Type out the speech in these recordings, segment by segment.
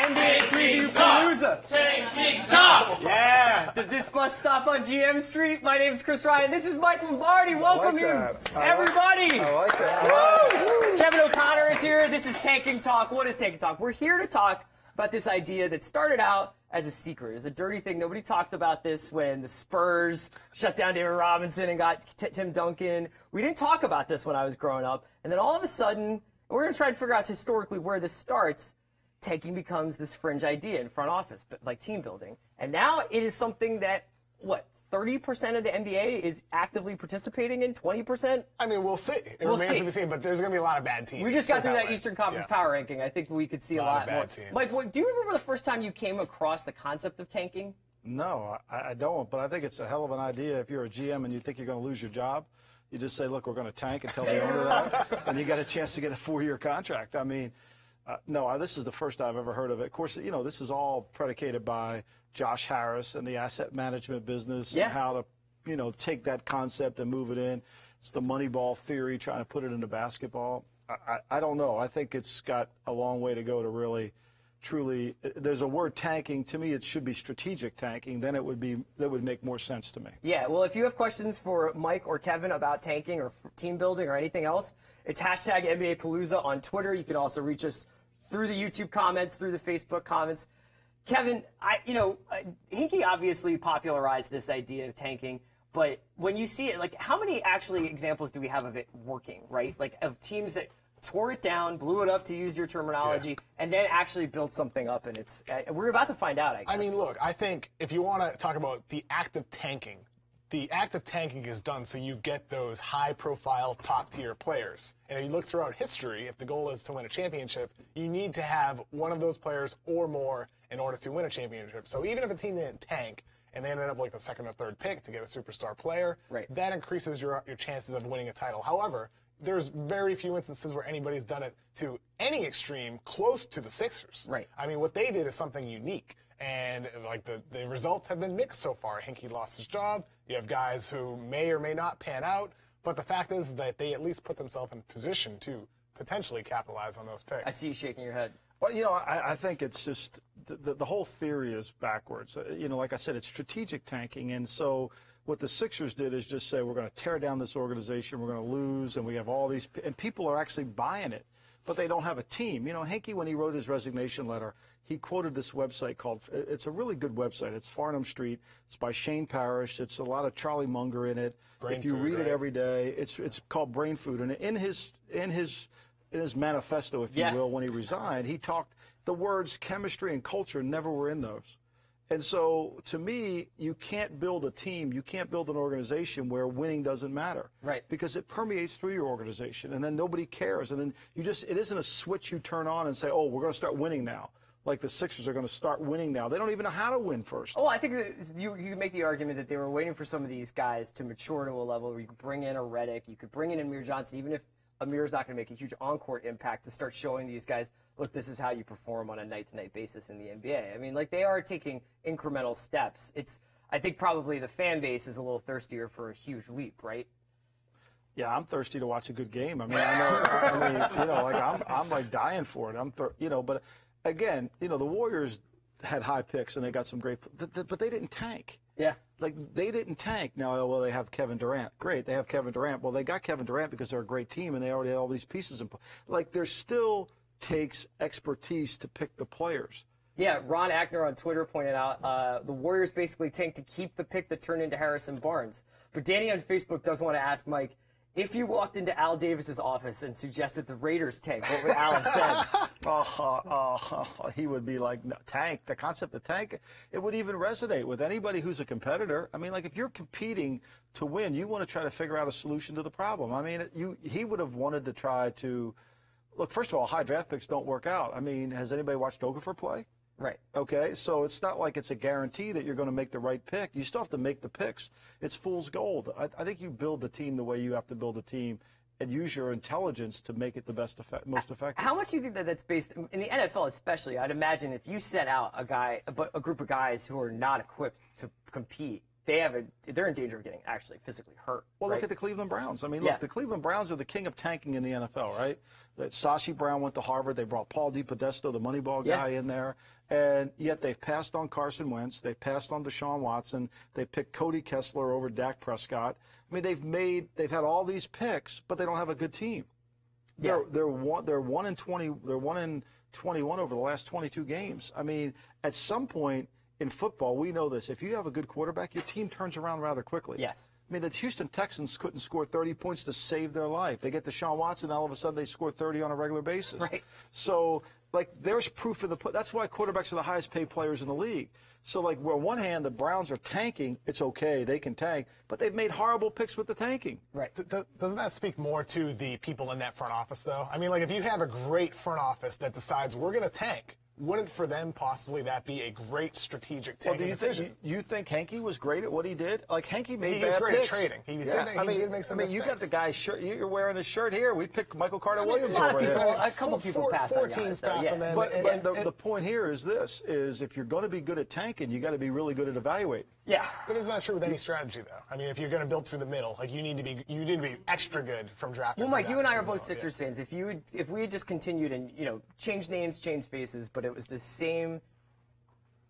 NBA Previewpalooza. Tanking Talk! Yeah. Does this bus stop on GM Street? My name is Chris Ryan. This is Mike Lombardi. Welcome everybody. I like that. Kevin O'Connor is here. This is Tanking Talk. What is Tanking Talk? We're here to talk about this idea that started out as a secret, as a dirty thing. Nobody talked about this when the Spurs shut down David Robinson and got Tim Duncan. We didn't talk about this when I was growing up. And then all of a sudden, we're going to try to figure out historically where this starts. Tanking becomes this fringe idea in front office, but like team building. And now it is something that, 30% of the NBA is actively participating in? 20%? I mean, we'll see. It remains to be seen, but there's going to be a lot of bad teams. We just got through that Eastern Conference power ranking. I think we could see a lot of bad more. Teams. Mike, do you remember the first time you came across the concept of tanking? No, I don't, but I think it's a hell of an idea. If you're a GM and you think you're going to lose your job, you just say, look, we're going to tank and tell the owner that, and you got a chance to get a 4-year contract. I mean, no, this is the first I've ever heard of it. Of course, you know, this is all predicated by Josh Harris and the asset management business and how to, you know, take that concept and move it in. It's the Moneyball theory, trying to put it into basketball. I don't know. I think it's got a long way to go to really, truly. There's a word tanking. To me, it should be strategic tanking. Then that would make more sense to me. Yeah. Well, if you have questions for Mike or Kevin about tanking or team building or anything else, it's hashtag NBA Palooza on Twitter. You can also reach us through the YouTube comments, through the Facebook comments. Kevin, Hinkie obviously popularized this idea of tanking, but when you see it, like, how many actually examples do we have of it working, right? Like, of teams that tore it down, blew it up, to use your terminology, and then actually built something up, and it's we're about to find out, I guess. I mean, look, I think if you want to talk about the act of tanking, the act of tanking is done so you get those high-profile, top-tier players. And if you look throughout history, if the goal is to win a championship, you need to have one of those players or more in order to win a championship. So even if a team didn't tank and they ended up like the second or third pick to get a superstar player, that increases your chances of winning a title. However, there's very few instances where anybody's done it to any extreme close to the Sixers. I mean, what they did is something unique. And like the results have been mixed so far. Hinkie lost his job. You have guys who may or may not pan out. But the fact is that they at least put themselves in position to potentially capitalize on those picks. I see you shaking your head. Well, you know, I think it's just the whole theory is backwards. You know, like I said, it's strategic tanking. And so what the Sixers did is just say, we're going to tear down this organization, we're going to lose, and we have all these – and people are actually buying it. But they don't have a team. You know, Hinkie, when he wrote his resignation letter, he quoted this website called, it's a really good website. It's Farnham Street. It's by Shane Parrish. It's a lot of Charlie Munger in it. If you read it every day, it's called Brain Food. And in his manifesto, if you will, when he resigned, he talked, the words chemistry and culture never were in those. And so, to me, you can't build a team, you can't build an organization where winning doesn't matter. Because it permeates through your organization, and then nobody cares. And then it isn't a switch you turn on and say, oh, we're going to start winning now. Like the Sixers are going to start winning now. They don't even know how to win first. Oh, I think that you could make the argument that they were waiting for some of these guys to mature to a level where you could bring in a Redick, you could bring in Amir Johnson, even if Amir's not going to make a huge on-court impact, to start showing these guys, look, this is how you perform on a night-to-night basis in the NBA. I mean, like, they are taking incremental steps. I think probably the fan base is a little thirstier for a huge leap, right? Yeah, I'm thirsty to watch a good game. I mean, I mean, you know, like I'm like dying for it. You know, but again, you know, the Warriors had high picks and they got some great, but they didn't tank. Like, they didn't tank. Now, well, they have Kevin Durant. Great, they have Kevin Durant. Well, they got Kevin Durant because they're a great team, and they already had all these pieces in play. Like, there still takes expertise to pick the players. Yeah, Ron Ackner on Twitter pointed out the Warriors basically tanked to keep the pick that turned into Harrison Barnes. But Danny on Facebook does want to ask Mike, if you walked into Al Davis's office and suggested the Raiders tank, what would Al have said? He would be like, no, tank. The concept of tank, it would even resonate with anybody who's a competitor. I mean, like, if you're competing to win, you want to try to figure out a solution to the problem. I mean, he would have wanted to try to, look, first of all, high draft picks don't work out. I mean, has anybody watched Okafor play? Okay, so it's not like it's a guarantee that you're going to make the right pick. You still have to make the picks. It's fool's gold. I think you build the team the way you have to build a team and use your intelligence to make it the most effective. How much do you think that that's based in the NFL, especially? I'd imagine if you set out a group of guys who are not equipped to compete, they're in danger of getting actually physically hurt. Well, right? look at the Cleveland Browns. I mean, Yeah. look, the Cleveland Browns are the king of tanking in the NFL, right? That Sashi Brown went to Harvard. They brought Paul DePodesta, the Moneyball guy, in there. And yet they've passed on Carson Wentz. They've passed on Deshaun Watson. They picked Cody Kessler over Dak Prescott. I mean, they've had all these picks, but they don't have a good team. Yeah. They're 1 in 20. They're 1 in 21 over the last 22 games. I mean, at some point in football, we know this. If you have a good quarterback, your team turns around rather quickly. Yes. I mean, the Houston Texans couldn't score 30 points to save their life. They get Deshaun Watson, all of a sudden they score 30 on a regular basis. Right. So, like, there's proof of that's why quarterbacks are the highest paid players in the league. So, like, on one hand, the Browns are tanking. It's okay. They can tank. But they've made horrible picks with the tanking. Right. Doesn't that speak more to the people in that front office, though? I mean, like, if you have a great front office that decides we're going to tank, wouldn't for them possibly that be a great strategic tanking decision? You think Henke was great at what he did? Like, Henke made He bad was great picks. at trading. He did make some you got mistakes. the guy's shirt. You're wearing his shirt here. We picked Michael Carter Williams lot of over people- here. a couple people pass on Four guys, teams though, pass yeah. on them. But the point here is this: is if you're going to be good at tanking, you got to be really good at evaluating. Yeah. But it's not true with any strategy, though. I mean, if you're going to build through the middle, like you need to be extra good from drafting. Well, Mike, you and I are both Yeah. Sixers fans. If we had just continued and changed names, changed faces, but it was the same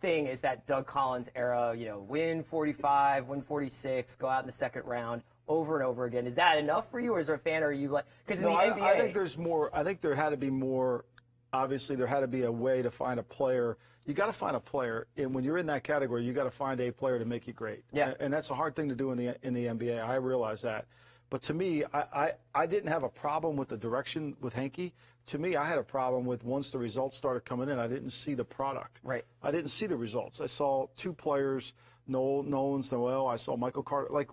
thing as that Doug Collins era, win 45, win 46, go out in the second round over and over again. Is that enough for you, or as a fan, are you like? Because in the NBA, I think there's more. I think there had to be more. Obviously, there had to be a way to find a player. You got to find a player, and when you're in that category, you got to find a player to make you great. Yeah. And that's a hard thing to do in the NBA. I realize that. But to me, I didn't have a problem with the direction with Henke. To me, I had a problem with once the results started coming in, I didn't see the product. Right. I didn't see the results. I saw two players, Noel. I saw Michael Carter. Like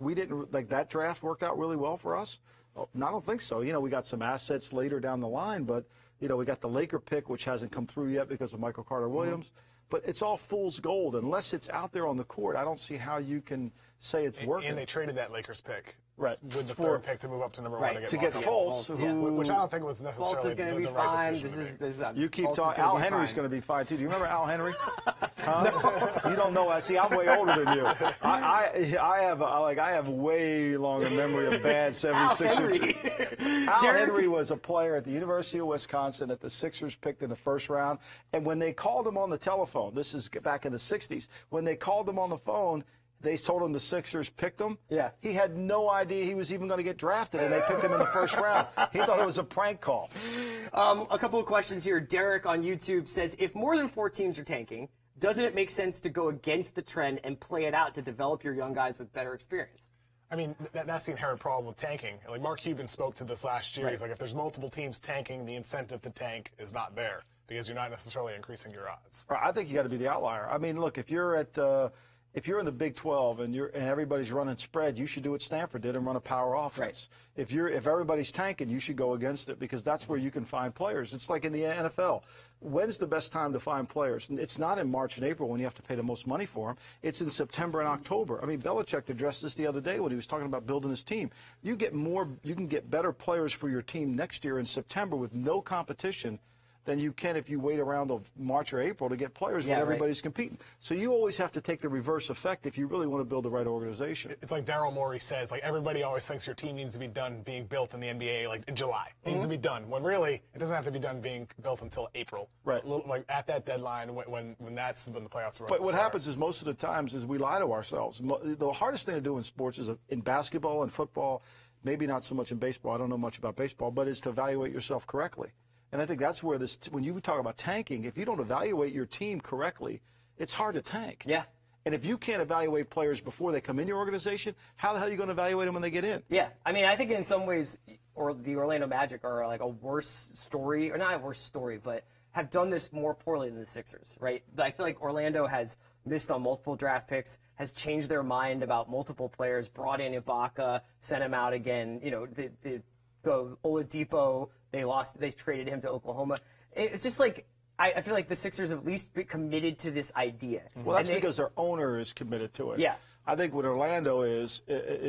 that draft worked out really well for us. I don't think so. We got some assets later down the line, but we got the Laker pick, which hasn't come through yet because of Michael Carter Williams. But it's all fool's gold. Unless it's out there on the court, I don't see how you can say it's working. And they traded that Lakers pick. Right. With the third pick to move up to number Right. one to get Fultz, which I don't think was necessarily Fultz is going to be the right fine. decision This is You keep Fultz is talking. gonna Al be Henry's fine. going to be fine, too. Do you remember Al Henry? Huh? You don't know. See, I'm way older than you. I have way longer memory of bad 76ers. Al Henry was a player at the University of Wisconsin that the Sixers picked in the first round. And when they called him on the telephone, this is back in the 60s, when they called him on the phone, they told him the Sixers picked him. Yeah. He had no idea he was even going to get drafted, and they picked him in the first round. He thought it was a prank call. A couple of questions here. Derek on YouTube says, if more than 4 teams are tanking, doesn't it make sense to go against the trend and play it out to develop your young guys with better experience? I mean, that's the inherent problem with tanking. Like Mark Cuban spoke to this last year. Right. He's like, if there's multiple teams tanking, the incentive to tank is not there because you're not necessarily increasing your odds. I think you got to be the outlier. I mean, look, if you're in the Big 12 and everybody's running spread, you should do what Stanford did and run a power offense. Right. If everybody's tanking, you should go against it because that's where you can find players. It's like in the NFL. When's the best time to find players? It's not in March and April when you have to pay the most money for them. It's in September and October. I mean, Belichick addressed this the other day when he was talking about building his team. You can get better players for your team next year in September with no competition than you can if you wait around till March or April to get players when everybody's competing. So you always have to take the reverse effect if you really want to build the right organization. It's like Daryl Morey says, like everybody always thinks your team needs to be done being built in the NBA like in July. It needs to be done. When really it doesn't have to be done being built until April. Right. Like at that deadline when that's when the playoffs are. But what happens is most of the times is we lie to ourselves. The hardest thing to do in sports is in basketball and football, maybe not so much in baseball. I don't know much about baseball, but is to evaluate yourself correctly. And I think that's where when you talk about tanking, if you don't evaluate your team correctly, it's hard to tank. Yeah. And if you can't evaluate players before they come in your organization, how the hell are you going to evaluate them when they get in? Yeah. I mean, I think in some ways, the Orlando Magic are like a worse story, or not a worse story, but have done this more poorly than the Sixers, right? I feel like Orlando has missed on multiple draft picks, has changed their mind about multiple players, brought in Ibaka, sent him out again. The Oladipo, they traded him to Oklahoma. It's just like, I feel like the Sixers have at least been committed to this idea. Well, that's because their owner is committed to it. Yeah. I think what Orlando is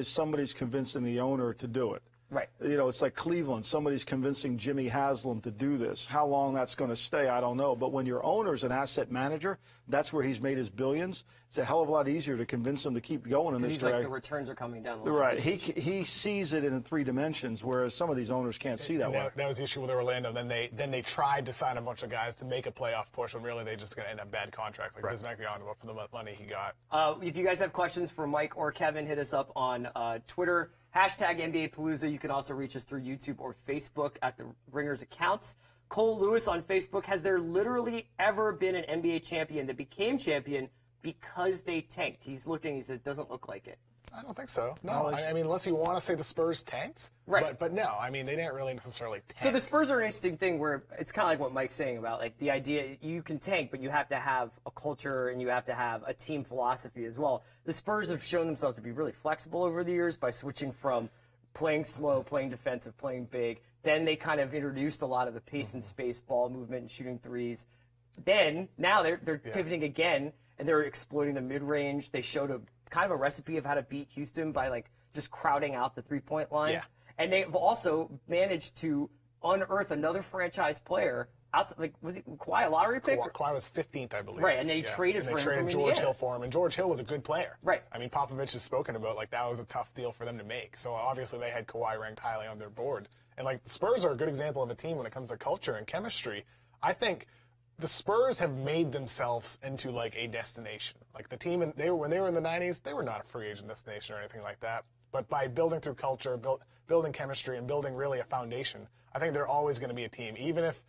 somebody's convincing the owner to do it. Right. You know, it's like Cleveland. Somebody's convincing Jimmy Haslam to do this. How long that's going to stay, I don't know. But when your owner's an asset manager, that's where he's made his billions. It's a hell of a lot easier to convince him to keep going in this He's direction. like, the returns are coming down the line. Right. He sees it in 3 dimensions, whereas some of these owners can't see that way. That was the issue with Orlando. Then they tried to sign a bunch of guys to make a playoff push, when really they just going to end up bad contracts, like Bismack for the money he got. If you guys have questions for Mike or Kevin, hit us up on Twitter, hashtag NBA Palooza. You can also reach us through YouTube or Facebook at the Ringers accounts. Cole Lewis on Facebook: has there literally ever been an NBA champion that became champion because they tanked? He says, doesn't look like it. I don't think so. No, I mean, unless you want to say the Spurs tanked. Right. But no, I mean, they didn't really necessarily tank. So the Spurs are an interesting thing where it's kind of like what Mike's saying about, like, the idea you can tank, but you have to have a culture and you have to have a team philosophy as well. The Spurs have shown themselves to be really flexible over the years by switching from playing slow, playing defensive, playing big. Then they kind of introduced a lot of the pace and space, ball movement, and shooting threes. Then, now they're pivoting again, and they're exploiting the mid-range. They showed a kind of a recipe of how to beat Houston by, like, just crowding out the three-point line. Yeah. And they've also managed to unearth another franchise player outside. Like, was he Kawhi a lottery pick? Kawhi was 15th, I believe. Right, and they traded for him from George Indiana. Hill for him, and George Hill was a good player. Right. I mean, Popovich has spoken about, like, that was a tough deal for them to make. So obviously they had Kawhi ranked highly on their board. And, like, the Spurs are a good example of a team when it comes to culture and chemistry. I think the Spurs have made themselves into, like, a destination. Like, the team, when they were in the 90s, they were not a free agent destination or anything like that. But by building through culture, building chemistry, and building really a foundation, I think they're always going to be a team. Even if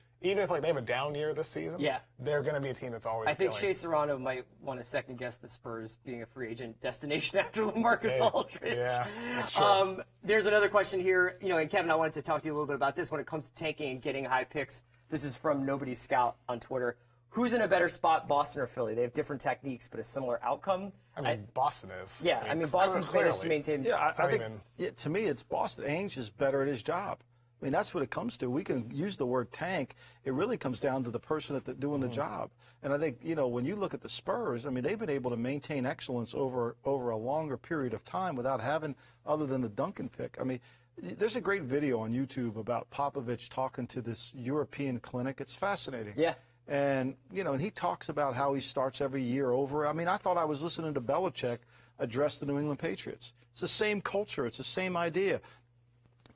like they have a down year this season, they're going to be a team that's always. I think killing. Shea Serrano might want to second guess the Spurs being a free agent destination after LaMarcus Aldridge. Yeah, that's true. There's another question here, and Kevin, I wanted to talk to you a little bit about this when it comes to tanking and getting high picks. This is from Nobody Scout on Twitter. Who's in a better spot, Boston or Philly? They have different techniques, but a similar outcome. I mean, Boston is. Yeah, I mean Boston's managed to maintain. Yeah, I think to me, it's Boston. Ainge is better at his job. I mean, that's what it comes to. We can use the word tank. It really comes down to the person that's doing the job. And I think, when you look at the Spurs, I mean, they've been able to maintain excellence over a longer period of time without having, other than the Duncan pick. I mean, there's a great video on YouTube about Popovich talking to this European clinic. It's fascinating. Yeah. And, and he talks about how he starts every year over. I mean, I thought I was listening to Belichick address the New England Patriots. It's the same culture. It's the same idea.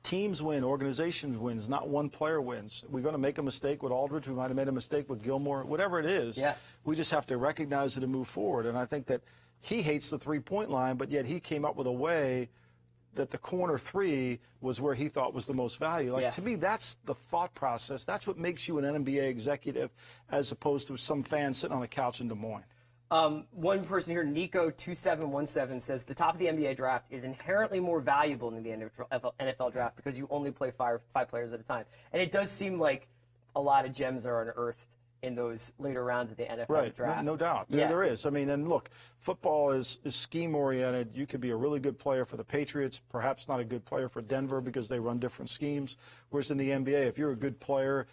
Teams win, organizations wins, not one player wins. We're going to make a mistake with Aldridge. We might have made a mistake with Gilmore. Whatever it is, we just have to recognize it and move forward. And I think that he hates the three-point line, but yet he came up with a way that the corner three was where he thought was the most value. To me, that's the thought process. That's what makes you an NBA executive as opposed to some fan sitting on a couch in Des Moines. One person here, Nico2717, says the top of the NBA draft is inherently more valuable than the NFL draft because you only play five players at a time. And it does seem like a lot of gems are unearthed in those later rounds of the NFL draft. No doubt. Yeah, there is. I mean, and look, football is scheme-oriented. You could be a really good player for the Patriots, perhaps not a good player for Denver because they run different schemes. Whereas in the NBA, if you're a good player,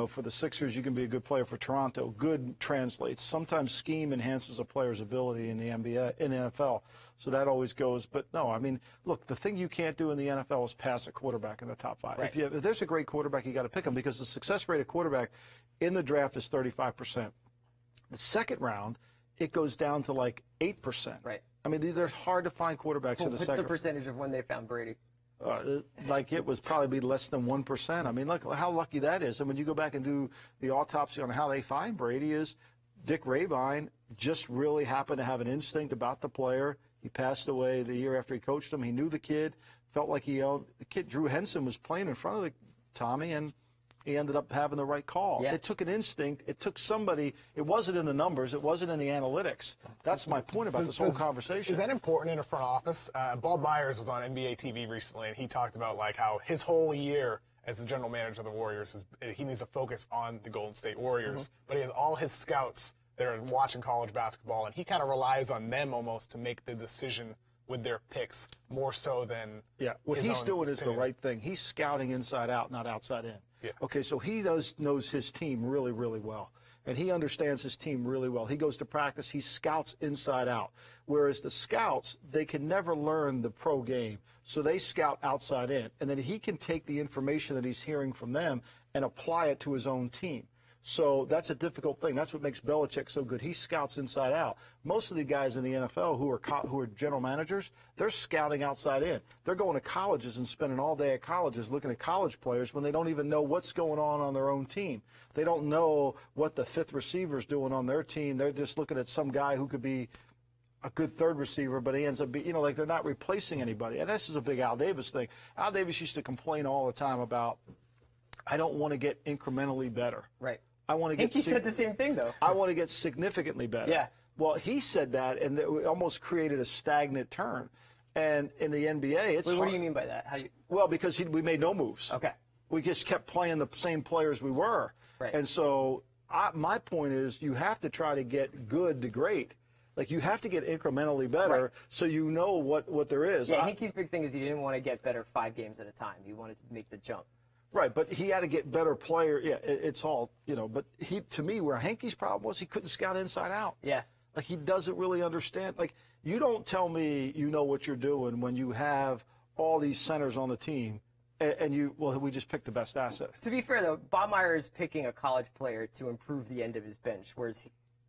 for the Sixers, you can be a good player for Toronto. Good translates. Sometimes scheme enhances a player's ability in the NBA, in the NFL. So that always goes. But no, I mean, look, the thing you can't do in the NFL is pass a quarterback in the top 5. Right. If there's a great quarterback, you got to pick him because the success rate of quarterback in the draft is 35%. The second round, it goes down to like 8%. Right. I mean, they're hard to find quarterbacks in the second. What's the percentage of when they found Brady? It was probably less than 1%. I mean, look how lucky that is. And when you go back and do the autopsy on how they find Brady is Dick Rabine just really happened to have an instinct about the player. He passed away the year after he coached him. He knew the kid, felt like he owned the kid. Drew Henson was playing in front of Tommy, and he ended up having the right call. Yeah. It took an instinct. It took somebody. It wasn't in the numbers. It wasn't in the analytics. That's my point about this whole conversation. Is that important in a front office? Bob Myers was on NBA TV recently, and he talked about like how his whole year as the general manager of the Warriors, he needs to focus on the Golden State Warriors, but he has all his scouts that are watching college basketball, and he kind of relies on them almost to make the decision with their picks more so than what his he's own doing is the opinion. right thing. He's scouting inside out, not outside in. Yeah. Okay, so he knows his team really, really well. and he understands his team really well. He goes to practice. He scouts inside out. Whereas the scouts, they can never learn the pro game, so they scout outside in. And then he can take the information that he's hearing from them and apply it to his own team. So that's a difficult thing. That's what makes Belichick so good. He scouts inside out. Most of the guys in the NFL who are general managers, they're scouting outside in. They're going to colleges and spending all day at colleges looking at college players when they don't even know what's going on their own team. They don't know what the fifth receiver's doing on their team. They're just looking at some guy who could be a good third receiver, but he ends up being, like they're not replacing anybody. And this is a big Al Davis thing. Al Davis used to complain all the time about, I don't want to get incrementally better. Right. I want to get. He said the same thing, though. I want to get significantly better. Yeah. Well, he said that, and it almost created a stagnant turn. And in the NBA, it's. Wait, what do you mean by that? How you? Well, because we made no moves. Okay. We just kept playing the same players we were. Right. And so my point is, you have to try to get good to great. Like, you have to get incrementally better, right, so you know what there is. Yeah, Hinkie's big thing is he didn't want to get better 5 games at a time. He wanted to make the jump. Right, but he had to get better player. Yeah, it's all, but to me, where Hankey's problem was, he couldn't scout inside out. Yeah. Like, he doesn't really understand. Like, you don't tell me you know what you're doing when you have all these centers on the team and we just picked the best asset. To be fair, though, Bob Meyer is picking a college player to improve the end of his bench, whereas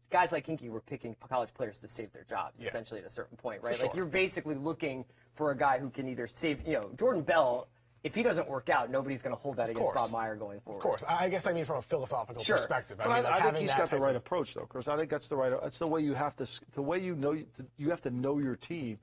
guys like Hinkie were picking college players to save their jobs, essentially, at a certain point, right? For sure. Like, you're basically looking for a guy who can either save, Jordan Bell. If he doesn't work out, nobody's going to hold that against Bob Meyer going forward. Of course. I guess I mean from a philosophical perspective. But I think he's got the right approach, though, Chris. I think that's the right. That's the way you have to. The way you have to know your team,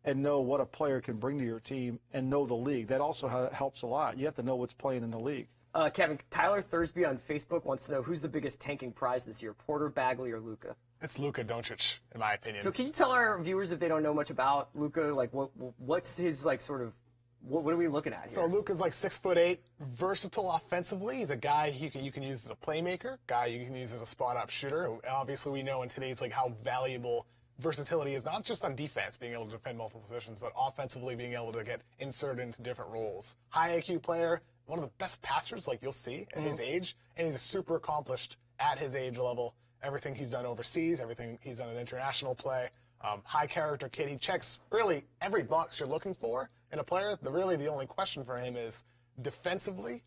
and know what a player can bring to your team, and know the league. That also helps a lot. You have to know what's playing in the league. Kevin, Tyler Thursby on Facebook wants to know who's the biggest tanking prize this year, Porter, Bagley, or Luka? It's Luka Doncic, in my opinion. So can you tell our viewers, if they don't know much about Luka, like what's his sort of. What are we looking at here? So Luka's like 6'8", versatile offensively. He's a guy you can use as a playmaker, guy you can use as a spot-up shooter. Obviously, we know in today's how valuable versatility is, not just on defense, being able to defend multiple positions, but offensively being able to get inserted into different roles. High IQ player, one of the best passers you'll see at his age, and he's a super accomplished at his age level. Everything he's done overseas, everything he's done in international play. High character kid. He checks really every box you're looking for in a player. Really the only question for him is defensively,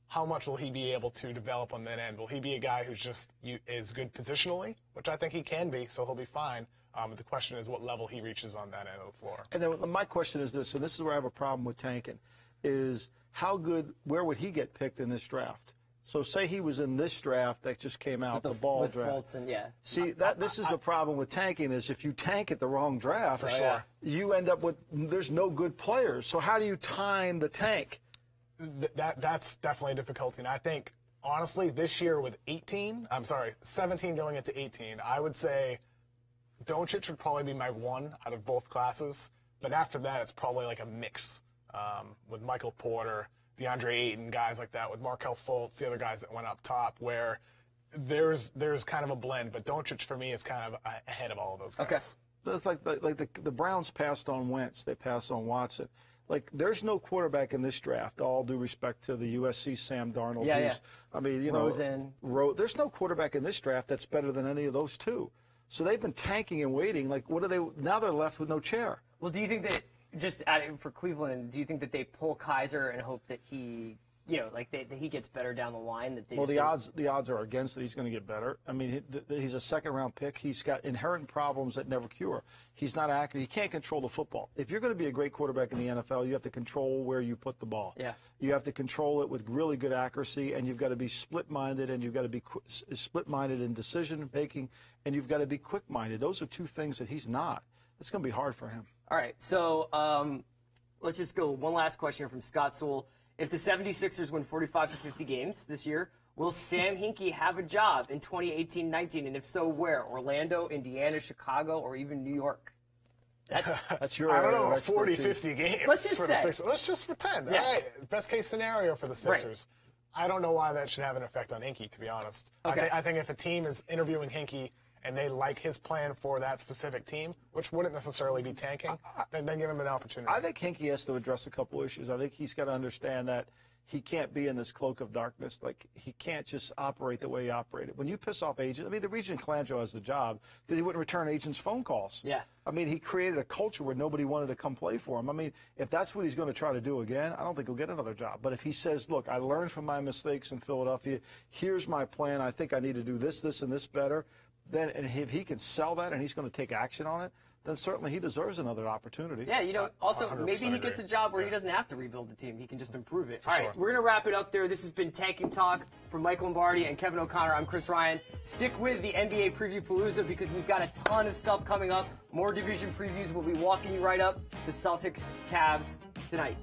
how much will he be able to develop on that end? Will he be a guy who's just is good positionally, which I think he can be, so he'll be fine. The question is what level he reaches on that end of the floor. And then my question is this, and this is where I have a problem with tanking, is where would he get picked in this draft? So say he was in this draft that just came out, the ball draft. Fulton, yeah. See, this is the problem with tanking is if you tank at the wrong draft, For sure. you end up with there's no good players. So how do you time the tank? That's definitely a difficulty. And I think, honestly, this year with 17 going into 18, I would say Doncic would probably be my one out of both classes. But after that, it's probably like a mix with Michael Porter, DeAndre Ayton, guys like that, with Markelle Fultz, the other guys that went up top, where there's kind of a blend. But Doncic, for me, is kind of ahead of all of those guys. Okay. It's like the Browns passed on Wentz. They passed on Watson. Like, there's no quarterback in this draft, all due respect to the USC Sam Darnold. Yeah. I mean, Rosen. There's no quarterback in this draft that's better than any of those two. So they've been tanking and waiting. Like, now they're left with no chair. Well, do you think that, just adding for Cleveland, do you think that they pull Kaiser and hope that he, that he gets better down the line? The odds are against that he's going to get better. I mean, he's a second-round pick. He's got inherent problems that never cure. He's not accurate. He can't control the football. If you're going to be a great quarterback in the NFL, you have to control where you put the ball. Yeah. You have to control it with really good accuracy, and you've got to be split-minded, and you've got to be split-minded in decision-making, and you've got to be quick-minded. Those are two things that he's not. It's going to be hard for him. All right, so let's just go. One last question here from Scott Sewell. If the 76ers win 45 to 50 games this year, will Sam Hinkie have a job in 2018-19? And if so, where? Orlando, Indiana, Chicago, or even New York? That's your I don't know, 40, 50 games. Let's just for the Sixers. Let's just pretend. Yeah. All right, best case scenario for the Sixers. Right. I don't know why that should have an effect on Hinkie, to be honest. Okay. I think if a team is interviewing Hinkie and they like his plan for that specific team, which wouldn't necessarily be tanking, then give him an opportunity. I think Hinkie has to address a couple issues. I think he's got to understand that he can't be in this cloak of darkness. Like, he can't just operate the way he operated. When you piss off agents, I mean, the Regent Colangelo has the job because he wouldn't return agents' phone calls. Yeah. I mean, he created a culture where nobody wanted to come play for him. I mean, if that's what he's going to try to do again, I don't think he'll get another job. But if he says, look, I learned from my mistakes in Philadelphia, here's my plan, I think I need to do this, this, and this better, then and if he can sell that and he's going to take action on it, then certainly he deserves another opportunity. Yeah, you know, also, 100% maybe he agree. gets a job where he doesn't have to rebuild the team. He can just improve it. For All sure. right, we're going to wrap it up there. This has been Tanking Talk from Mike Lombardi and Kevin O'Connor. I'm Chris Ryan. Stick with the NBA Previewpalooza because we've got a ton of stuff coming up. More division previews. We'll be walking you right up to Celtics Cavs tonight.